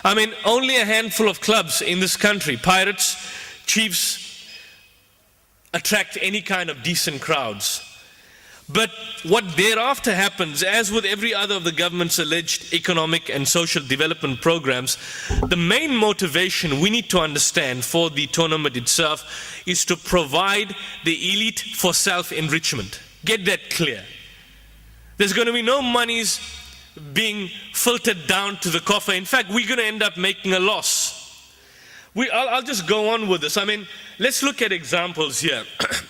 I mean, only a handful of clubs in this country, Pirates, Chiefs, attract any kind of decent crowds. But what thereafter happens, as with every other of the government's alleged economic and social development programs, the main motivation we need to understand for the tournament itself is to provide the elite for self-enrichment. Get that clear. There's going to be no monies being filtered down to the coffer. In fact, we're going to end up making a loss. I'll just go on with this. I mean, let's look at examples here.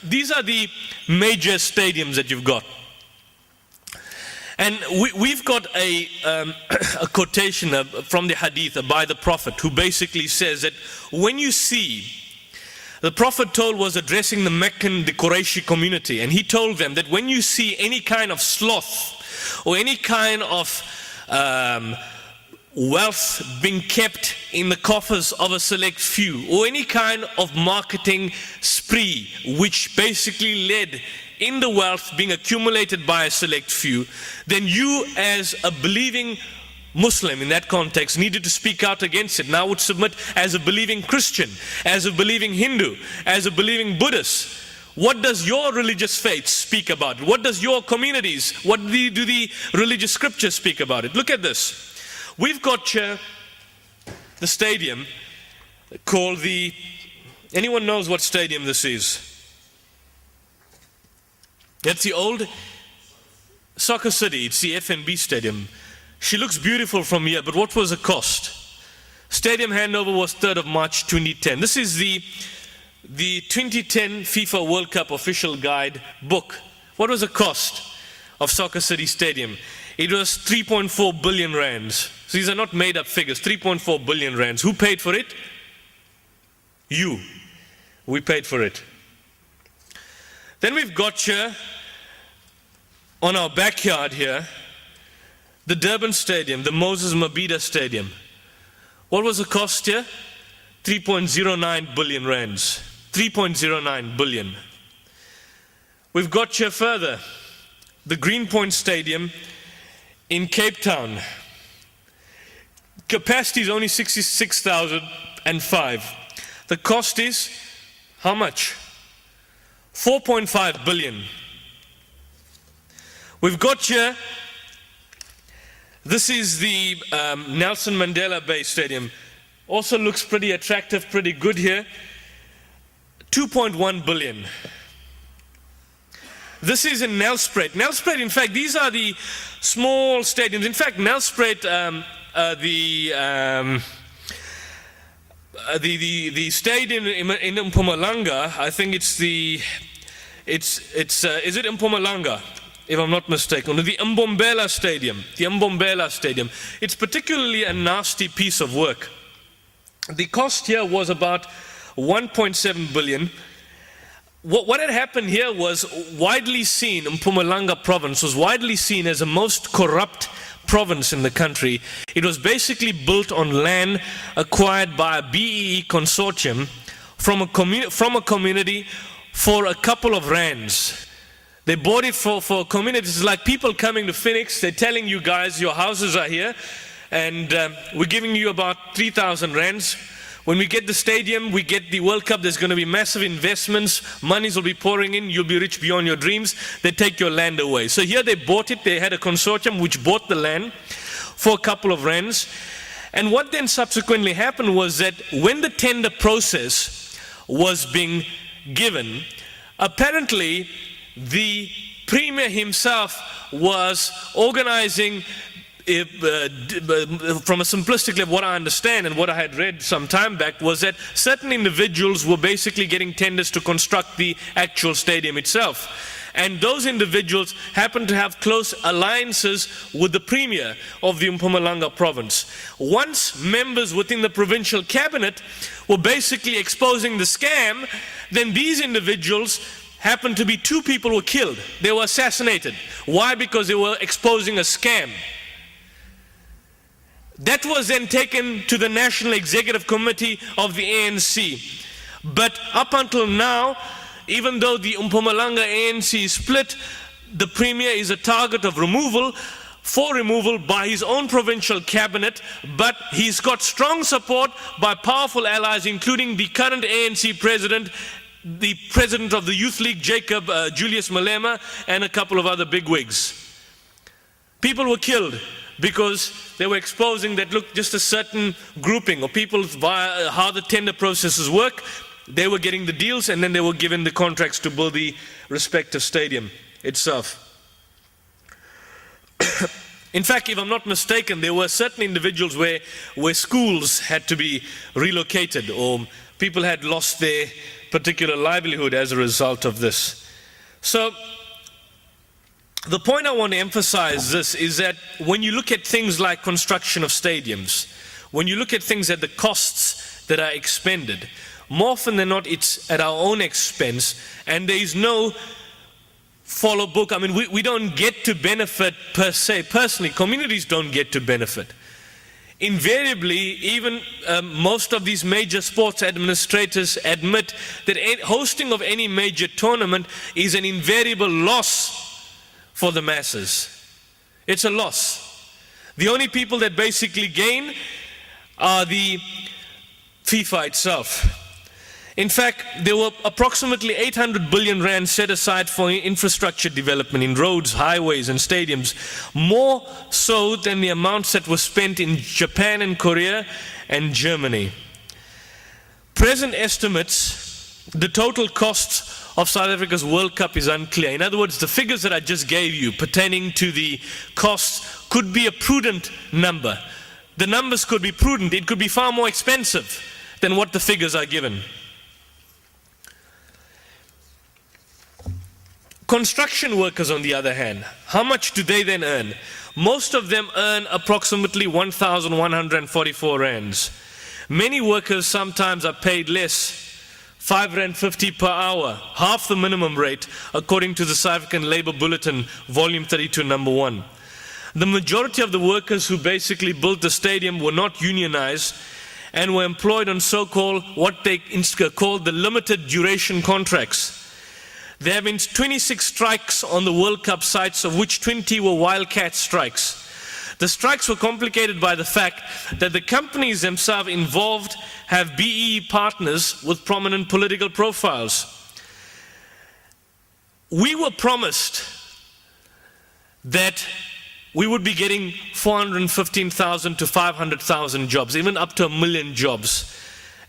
These are the major stadiums that you've got. And we've got a quotation from the hadith by the Prophet, who basically says that when you see, the Prophet was addressing the Meccan, the Qurayshi community, and he told them that when you see any kind of sloth or any kind of wealth being kept in the coffers of a select few, or any kind of marketing spree which basically led in the wealth being accumulated by a select few, then you as a believing Muslim in that context needed to speak out against it. Now I would submit, as a believing Christian, as a believing Hindu, as a believing Buddhist, what does your religious faith speak about it? What does your communities, what do the religious scriptures speak about it? Look at this. We've got here the stadium called anyone knows what stadium this is? That's the old Soccer City. It's the FNB stadium. She looks beautiful from here, but what was the cost? Stadium handover was 3rd of March 2010. This is the 2010 FIFA World Cup official guide book. What was the cost of Soccer City Stadium? It was 3.4 billion rands. So these are not made up figures, 3.4 billion rands. Who paid for it? You. We paid for it. Then we've got here, on our backyard here, the Durban Stadium, the Moses Mabhida Stadium. What was the cost here? 3.09 billion rands. 3.09 billion. We've got here further, the Greenpoint Stadium in Cape Town. Capacity is only 66,005. The cost is how much? 4.5 billion. We've got here, this is the Nelson Mandela Bay Stadium. Also looks pretty attractive, pretty good here. 2.1 billion. This is in Nelspruit. Nelspruit, in fact, these are the small stadiums. In fact, Nelspruit, the stadium in Mpumalanga, I think is it Mpumalanga, if I'm not mistaken, the Mbombela Stadium. The Mbombela Stadium. It's particularly a nasty piece of work. The cost here was about 1.7 billion. What had happened here was widely seen, Mpumalanga province was widely seen as the most corrupt province in the country. It was basically built on land acquired by a BEE consortium from a community for a couple of rands. They bought it for communities. It's like people coming to Phoenix, they're telling you guys your houses are here and we're giving you about 3,000 rands. When we get the stadium, we get the World Cup, there's going to be massive investments, monies will be pouring in, you'll be rich beyond your dreams, they take your land away. So here they bought it, they had a consortium which bought the land for a couple of rands. And what then subsequently happened was that when the tender process was being given, apparently the Premier himself was organizing, from a simplistic level, what I understand and what I had read some time back was that certain individuals were basically getting tenders to construct the actual stadium itself. And those individuals happened to have close alliances with the Premier of the Mpumalanga province. Once members within the provincial cabinet were basically exposing the scam, then these individuals happened to be 2 people were killed. They were assassinated. Why? Because they were exposing a scam. That was then taken to the National Executive Committee of the ANC. But up until now, even though the Mpumalanga ANC is split, the Premier is a target of removal. for removal by his own provincial cabinet, but he's got strong support by powerful allies, including the current ANC president, the president of the Youth League, Jacob Julius Malema, and a couple of other bigwigs. People were killed because they were exposing that, look, just a certain grouping of people, via how the tender processes work, they were getting the deals and then they were given the contracts to build the respective stadium itself. In fact, if I'm not mistaken, there were certain individuals where schools had to be relocated, or people had lost their particular livelihood as a result of this. So the point I want to emphasize this is that when you look at things like construction of stadiums, when you look at things at the costs that are expended, more often than not it's at our own expense, and there is no follow book. I mean, we don't get to benefit per se. Personally, communities don't get to benefit. Invariably, even most of these major sports administrators admit that hosting of any major tournament is an invariable loss for the masses. It's a loss. The only people that basically gain are the FIFA itself. In fact, there were approximately 800 billion rand set aside for infrastructure development in roads, highways and stadiums, more so than the amounts that were spent in Japan and Korea and Germany. Present estimates, the total costs of South Africa's World Cup is unclear. In other words, the figures that I just gave you pertaining to the costs could be a prudent number. The numbers could be prudent. It could be far more expensive than what the figures are given. Construction workers, on the other hand, how much do they then earn? Most of them earn approximately 1,144 rands. Many workers sometimes are paid less, 5.50 rand per hour, half the minimum rate, according to the South African Labour Bulletin, Volume 32, Number 1. The majority of the workers who basically built the stadium were not unionized and were employed on so-called, what they called the limited duration contracts. There have been 26 strikes on the World Cup sites, of which 20 were wildcat strikes. The strikes were complicated by the fact that the companies themselves involved have BEE partners with prominent political profiles. We were promised that we would be getting 415,000 to 500,000 jobs, even up to 1 million jobs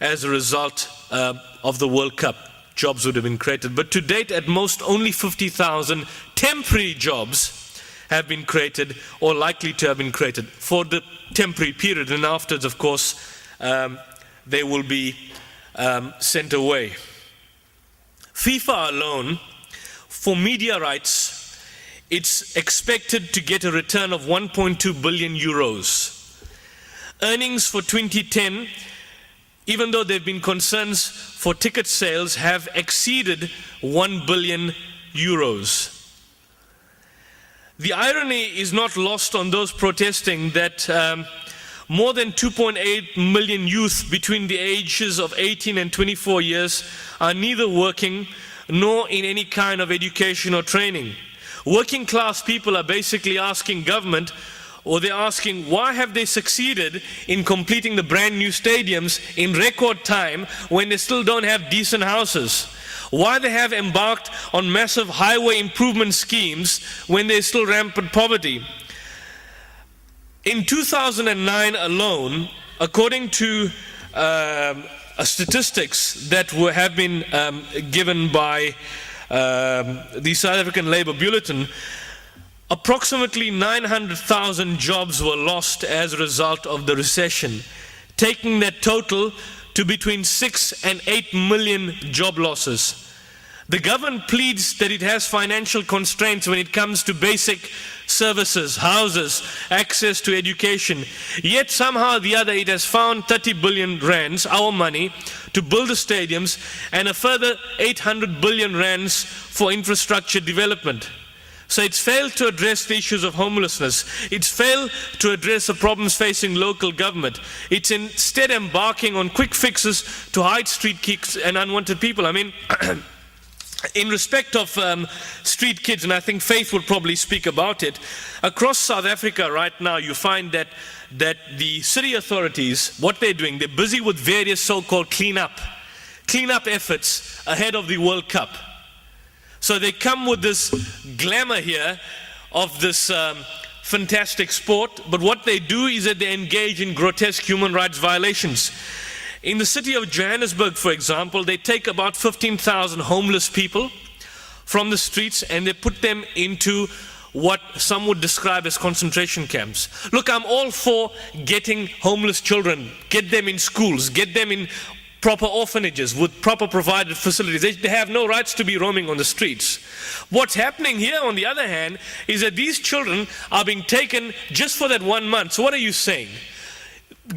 as a result of the World Cup. Jobs would have been created. But to date, at most, only 50,000 temporary jobs have been created or likely to have been created for the temporary period. And afterwards, of course, they will be sent away. FIFA alone, for media rights, it's expected to get a return of 1.2 billion euros. Earnings for 2010, even though there have been concerns for ticket sales, have exceeded 1 billion euros. The irony is not lost on those protesting that more than 2.8 million youth between the ages of 18 and 24 years are neither working nor in any kind of education or training. Working class people are basically asking government, or they're asking, why have they succeeded in completing the brand new stadiums in record time when they still don't have decent houses? Why they have embarked on massive highway improvement schemes when there's still rampant poverty? In 2009 alone, according to statistics that have been given by the South African Labour Bulletin, approximately 900,000 jobs were lost as a result of the recession, taking that total to between 6 and 8 million job losses. The government pleads that it has financial constraints when it comes to basic services, houses, access to education. Yet somehow or the other it has found 30 billion rands, our money, to build the stadiums, and a further 800 billion rands for infrastructure development. So it's failed to address the issues of homelessness. It's failed to address the problems facing local government. It's instead embarking on quick fixes to hide street kicks and unwanted people. I mean, In respect of street kids, and I think Faith will probably speak about it, across South Africa right now you find that the city authorities, what they're doing, they're busy with various so-called clean-up efforts ahead of the World Cup. So they come with this glamour here of this fantastic sport, but what they do is that they engage in grotesque human rights violations. In the city of Johannesburg, for example, they take about 15,000 homeless people from the streets and they put them into what some would describe as concentration camps. Look, I'm all for getting homeless children, get them in schools, get them in proper orphanages with proper provided facilities. They have no rights to be roaming on the streets. What's happening here, on the other hand, is that these children are being taken just for that 1 month. So what are you saying?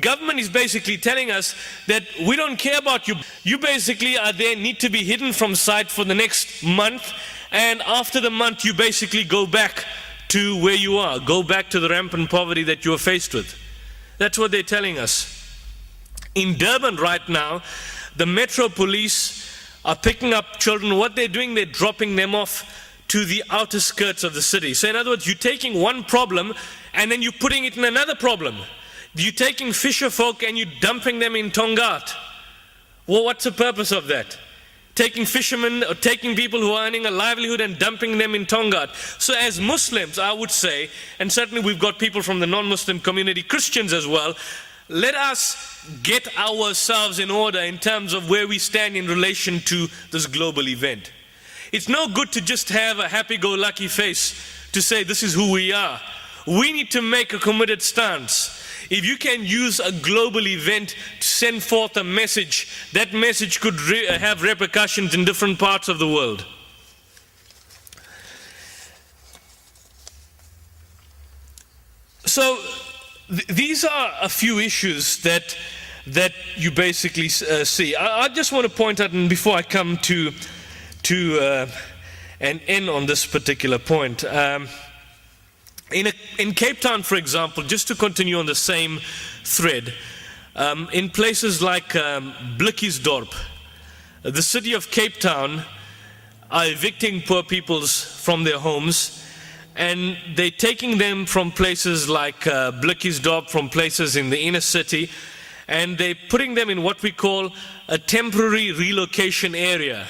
Government is basically telling us that we don't care about you. You basically are there, need to be hidden from sight for the next month, and after the month you basically go back to where you are, go back to the rampant poverty that you are faced with. That's what they're telling us. In Durban right now, the Metro Police are picking up children. What they're doing, they're dropping them off to the outer skirts of the city. So in other words, you're taking one problem and then you're putting it in another problem. You're taking fisher folk and you're dumping them in Tongaat. Well, what's the purpose of that? Taking fishermen or taking people who are earning a livelihood and dumping them in Tongaat. So as Muslims, I would say, and certainly we've got people from the non-Muslim community, Christians as well, let us get ourselves in order in terms of where we stand in relation to this global event. It's no good to just have a happy-go-lucky face to say this is who we are. We need to make a committed stance. If you can use a global event to send forth a message, that message could have repercussions in different parts of the world. So these are a few issues that you basically see. I just want to point out, and before I come to an end on this particular point, in Cape Town, for example, just to continue on the same thread, in places like Blikkiesdorp, the city of Cape Town are evicting poor people from their homes, and they're taking them from places like Blikkiesdorp, from places in the inner city, and they're putting them in what we call a temporary relocation area.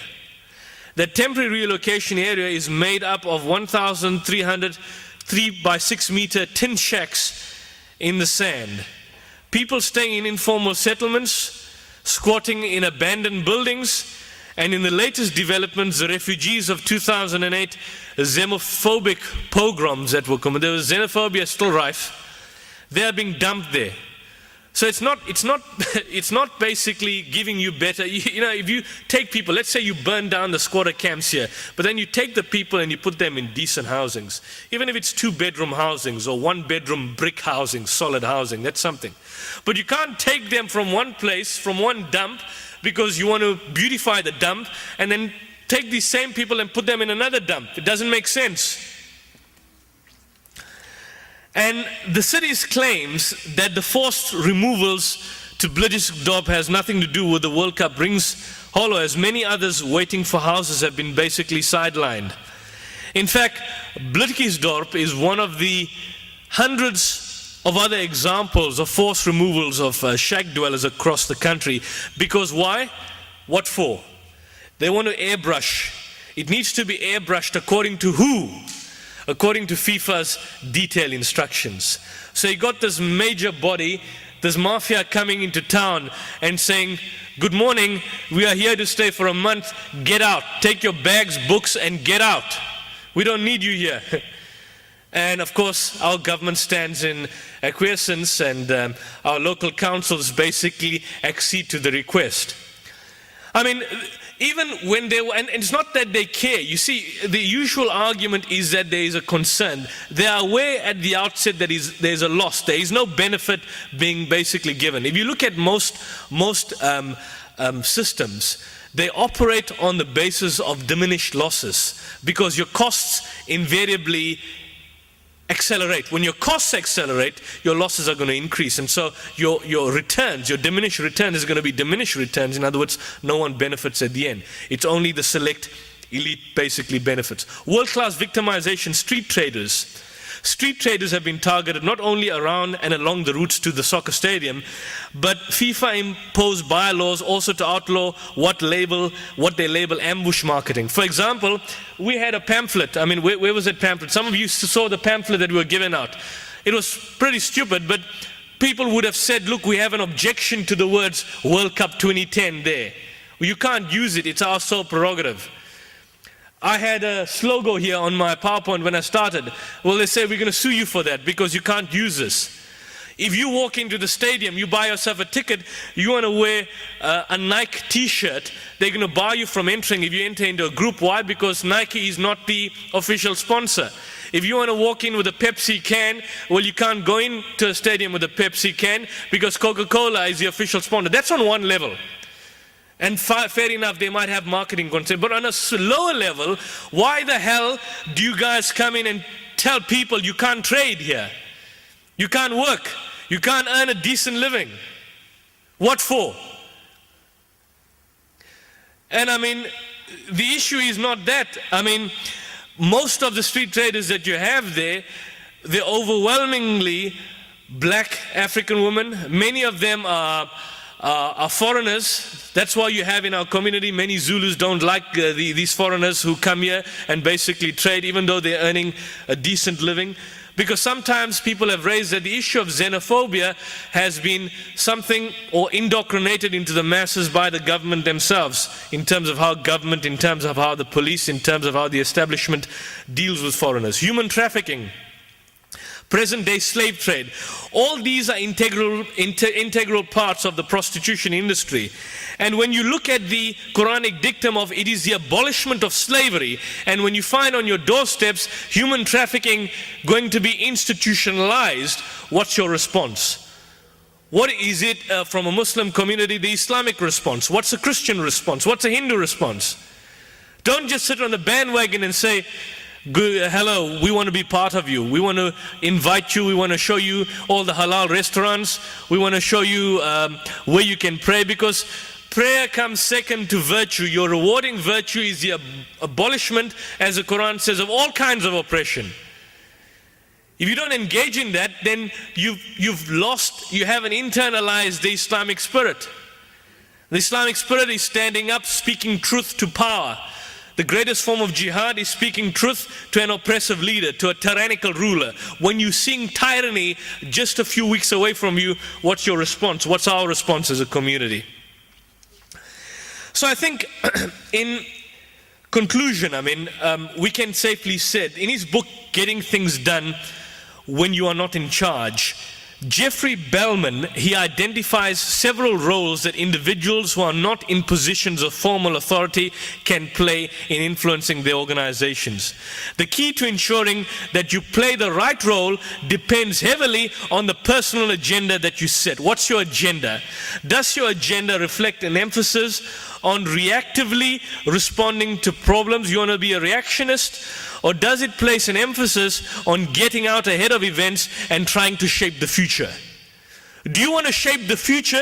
That temporary relocation area is made up of 1,300 3 by 6 meter tin shacks in the sand. People staying in informal settlements, squatting in abandoned buildings, and in the latest developments, the refugees of 2008, xenophobic pogroms that were coming. There was xenophobia still rife. They are being dumped there. So it's not basically giving you better. You know, if you take people, let's say you burn down the squatter camps here, but then you take the people and you put them in decent housings. Even if it's 2-bedroom housings or 1-bedroom brick housing, solid housing, that's something. But you can't take them from one place, from one dump, because you want to beautify the dump, and then take these same people and put them in another dump. It doesn't make sense. And the city's claims that the forced removals to Blikkiesdorp has nothing to do with the World Cup rings hollow, as many others waiting for houses have been basically sidelined. In fact, Blikkiesdorp is one of the hundreds of other examples of forced removals of shack dwellers across the country. Because why? What for? They want to airbrush. It needs to be airbrushed according to who? According to FIFA's detailed instructions. So you got this major body, this mafia coming into town and saying, good morning, we are here to stay for a month, get out. Take your bags, books, and get out. We don't need you here. And of course, our government stands in acquiescence, and our local councils basically accede to the request. I mean, even when they were, and it's not that they care. You see, the usual argument is that there is a concern. They are aware at the outset that there's a loss. There is no benefit being basically given. If you look at most systems, they operate on the basis of diminished losses, because your costs invariably accelerate. When your costs accelerate, your losses are going to increase, and so your returns, your diminished return is going to be diminished returns. In other words, no one benefits at the end. It's only the select elite basically benefits. World-class victimization, street traders. Street traders have been targeted not only around and along the routes to the soccer stadium, but FIFA imposed bylaws also to outlaw what they label ambush marketing. For example, we had a pamphlet. I mean, where was that pamphlet? Some of you saw the pamphlet that we were given out. It was pretty stupid, but people would have said, look, we have an objection to the words World Cup 2010 there. You can't use it, it's our sole prerogative. I had a slogan here on my PowerPoint when I started. Well, they say we're going to sue you for that because you can't use this. If you walk into the stadium, you buy yourself a ticket, you want to wear a Nike t-shirt, they're going to bar you from entering if you enter into a group. Why? Because Nike is not the official sponsor. If you want to walk in with a Pepsi can, well, you can't go into a stadium with a Pepsi can because Coca-Cola is the official sponsor. That's on one level. And fair enough, they might have marketing concept. But on a lower level, why the hell do you guys come in and tell people you can't trade here? You can't work. You can't earn a decent living. What for? And I mean, the issue is not that. I mean, most of the street traders that you have there, they're overwhelmingly black African women. Many of them are foreigners. That's why you have in our community many Zulus don't like these foreigners who come here and basically trade even though they're earning a decent living. Because sometimes people have raised that the issue of xenophobia has been something or indoctrinated into the masses by the government themselves in terms of how government, in terms of how the police, in terms of how the establishment deals with foreigners. Human trafficking. Present-day slave trade. All these are integral parts of the prostitution industry. And when you look at the Quranic dictum of it is the abolishment of slavery, and when you find on your doorsteps human trafficking going to be institutionalized, what's your response? What is it from a Muslim community, the Islamic response? What's a Christian response? What's a Hindu response? Don't just sit on the bandwagon and say, hello, we want to be part of you. We want to invite you. We want to show you all the halal restaurants. We want to show you where you can pray, because prayer comes second to virtue. Your rewarding virtue is the abolishment, as the Quran says, of all kinds of oppression. If you don't engage in that, then you haven't internalized the Islamic spirit. The Islamic spirit is standing up, speaking truth to power. The greatest form of jihad is speaking truth to an oppressive leader, to a tyrannical ruler. When you sing tyranny just a few weeks away from you, what's your response? What's our response as a community? So I think in conclusion, we can safely say, in his book, Getting Things Done When You Are Not in Charge, Jeffrey Bellman, he identifies several roles that individuals who are not in positions of formal authority can play in influencing their organizations. The key to ensuring that you play the right role depends heavily on the personal agenda that you set. What's your agenda? Does your agenda reflect an emphasis on reactively responding to problems? You want to be a reactionist? Or does it place an emphasis on getting out ahead of events and trying to shape the future? Do you want to shape the future,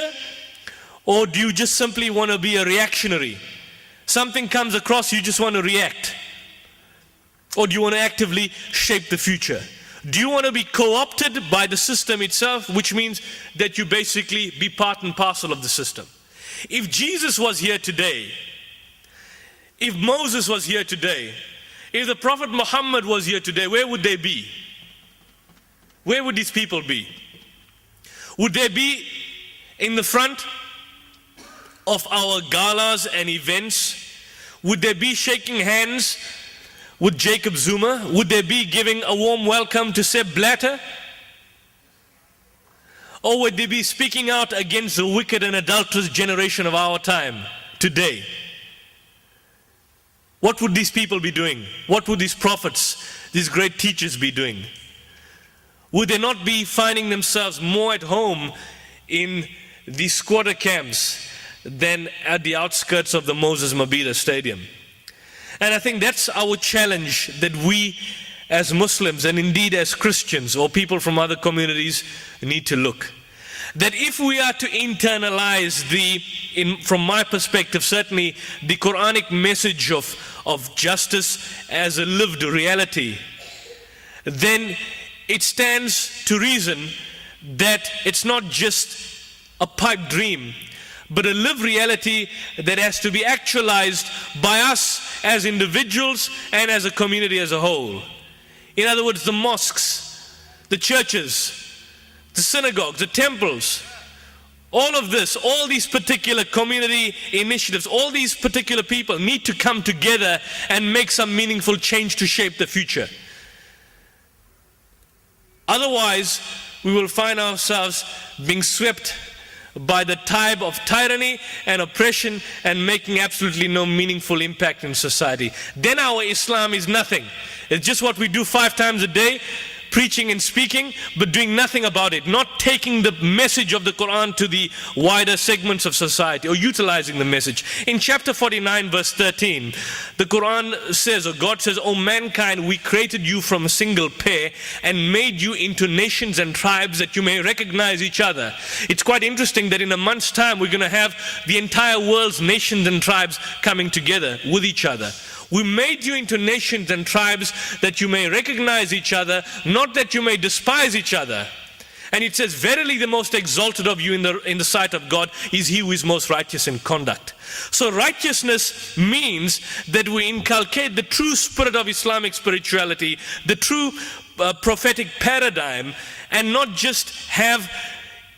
or do you just simply want to be a reactionary? Something comes across, you just want to react. Or do you want to actively shape the future? Do you want to be co-opted by the system itself, which means that you basically be part and parcel of the system? If Jesus was here today, if Moses was here today, if the Prophet Muhammad was here today, where would they be? Where would these people be? Would they be in the front of our galas and events? Would they be shaking hands with Jacob Zuma? Would they be giving a warm welcome to Sepp Blatter? Or would they be speaking out against the wicked and adulterous generation of our time today? What would these people be doing? What would these prophets, these great teachers be doing? Would they not be finding themselves more at home in these squatter camps than at the outskirts of the Moses Mabhida Stadium? And I think that's our challenge, that we as Muslims and indeed as Christians or people from other communities need to look. that if we are to internalize from my perspective, certainly the Quranic message of justice as a lived reality, then it stands to reason that it's not just a pipe dream, but a lived reality that has to be actualized by us as individuals and as a community as a whole. In other words, the mosques, the churches, the synagogues, the temples, all of this, all these particular community initiatives, all these particular people need to come together and make some meaningful change to shape the future. Otherwise, we will find ourselves being swept by the tide of tyranny and oppression and making absolutely no meaningful impact in society. Then our Islam is nothing. It's just what we do 5 times a day, preaching and speaking, but doing nothing about it, not taking the message of the Quran to the wider segments of society or utilizing the message. In chapter 49 verse 13, the Quran says, or God says, "O mankind, we created you from a single pair and made you into nations and tribes that you may recognize each other." It's quite interesting that in a month's time we're going to have the entire world's nations and tribes coming together with each other. We made you into nations and tribes that you may recognize each other, not that you may despise each other. And it says, "Verily the most exalted of you in the sight of God is he who is most righteous in conduct." So righteousness means that we inculcate the true spirit of Islamic spirituality, the true prophetic paradigm, and not just have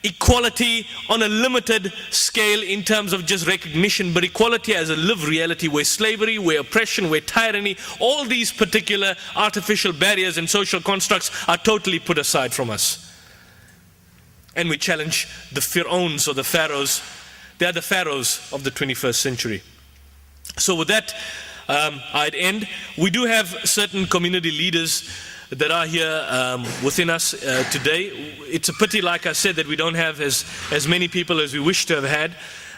equality on a limited scale in terms of just recognition, but equality as a lived reality where slavery, where oppression, where tyranny, all these particular artificial barriers and social constructs are totally put aside from us. And we challenge the Fir'auns or the pharaohs. They are the pharaohs of the 21st century. So with that, I'd end. We do have certain community leaders that are here within us today. It's a pity, like I said, that we don't have as many people as we wish to have had.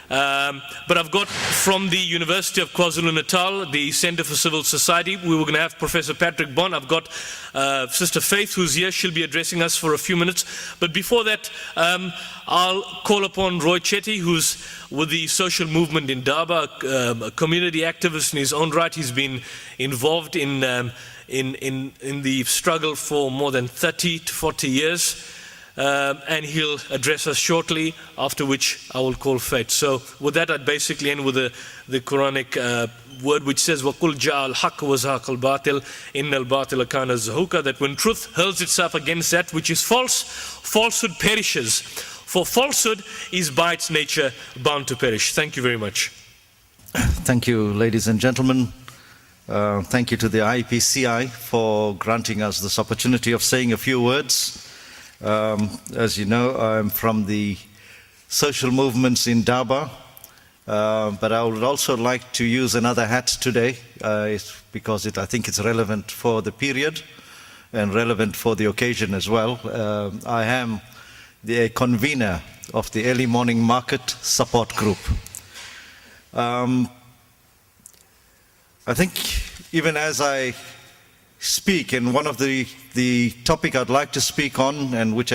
But I've got from the University of KwaZulu-Natal, the Center for Civil Society, we were going to have Professor Patrick Bond. I've got Sister Faith, who's here. She'll be addressing us for a few minutes. But before that, I'll call upon Roy Chetty, who's with the social movement in Daba, a community activist in his own right. He's been involved in the struggle for more than 30 to 40 years. And he'll address us shortly, after which I will call Faith. So with that, I'd basically end with the Quranic word which says, وَقُلْ جَاءَ الْحَقُّ وَزَهَقَ الْبَاطِلُ إِنَّ الْبَاطِلَ كَانَ زَهُوقًا, that when truth hurls itself against that which is false, falsehood perishes. For falsehood is by its nature bound to perish. Thank you very much. Thank you, ladies and gentlemen. Thank you to the IPCI for granting us this opportunity of saying a few words. As you know, I'm from the social movements in Daba, but I would also like to use another hat today because I think it's relevant for the period and relevant for the occasion as well. I am the convener of the Early Morning Market Support Group. I think even as I speak, and one of the topic I'd like to speak on, and which